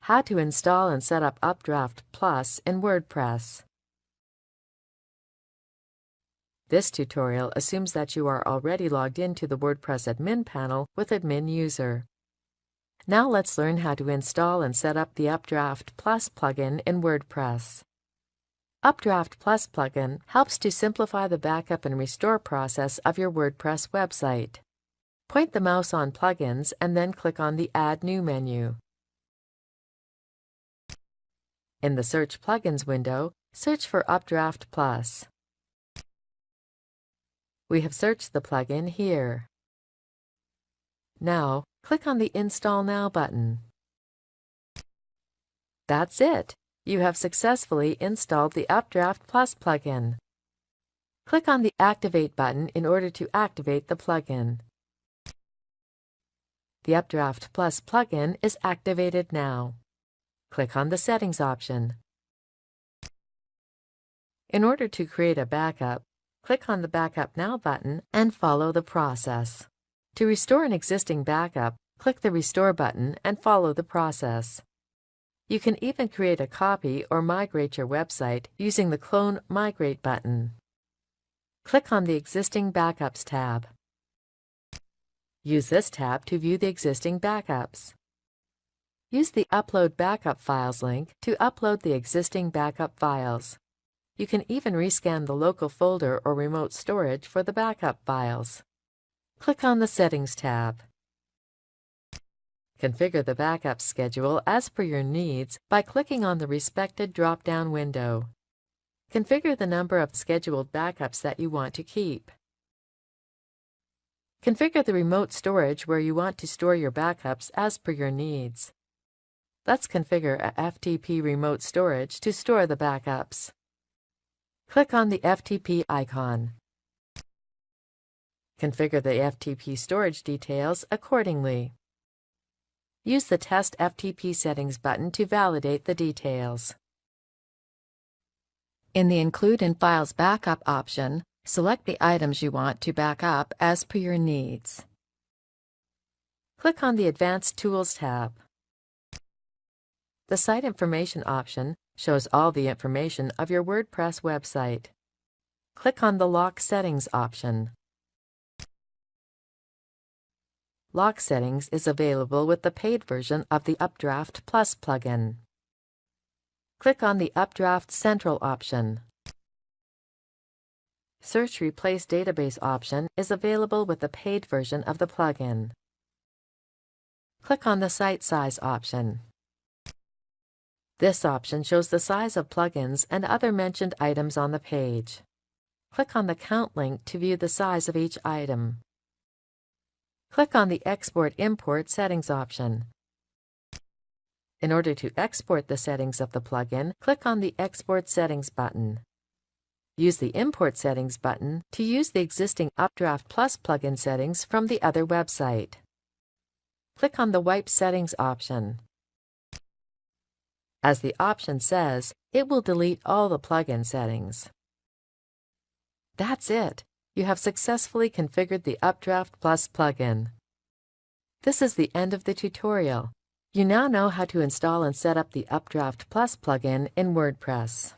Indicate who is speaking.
Speaker 1: How to install and set up UpdraftPlus in WordPress. This tutorial assumes that you are already logged into the WordPress admin panel with admin user. Now let's learn how to install and set up the UpdraftPlus plugin in WordPress. UpdraftPlus plugin helps to simplify the backup and restore process of your WordPress website. Point the mouse on Plugins and then click on the Add New menu. In the Search Plugins window, search for UpdraftPlus. We have searched the plugin here. Now, click on the Install Now button. That's it! You have successfully installed the UpdraftPlus plugin. Click on the Activate button in order to activate the plugin. The UpdraftPlus plugin is activated now. Click on the Settings option. In order to create a backup, click on the Backup Now button and follow the process. To restore an existing backup, click the Restore button and follow the process. You can even create a copy or migrate your website using the Clone Migrate button. Click on the Existing Backups tab. Use this tab to view the existing backups. Use the Upload Backup Files link to upload the existing backup files. You can even rescan the local folder or remote storage for the backup files. Click on the Settings tab. Configure the backup schedule as per your needs by clicking on the respected drop-down window. Configure the number of scheduled backups that you want to keep. Configure the remote storage where you want to store your backups as per your needs. Let's configure a FTP remote storage to store the backups. Click on the FTP icon. Configure the FTP storage details accordingly. Use the Test FTP Settings button to validate the details. In the Include in Files Backup option, select the items you want to back up as per your needs. Click on the Advanced Tools tab. The Site Information option shows all the information of your WordPress website. Click on the Lock Settings option. Lock Settings is available with the paid version of the UpdraftPlus plugin. Click on the Updraft Central option. Search Replace Database option is available with the paid version of the plugin. Click on the Site Size option. This option shows the size of plugins and other mentioned items on the page. Click on the Count link to view the size of each item. Click on the Export/Import Settings option. In order to export the settings of the plugin, click on the Export Settings button. Use the Import Settings button to use the existing UpdraftPlus plugin settings from the other website. Click on the Wipe Settings option. As the option says, it will delete all the plugin settings. That's it! You have successfully configured the UpdraftPlus plugin. This is the end of the tutorial. You now know how to install and set up the UpdraftPlus plugin in WordPress.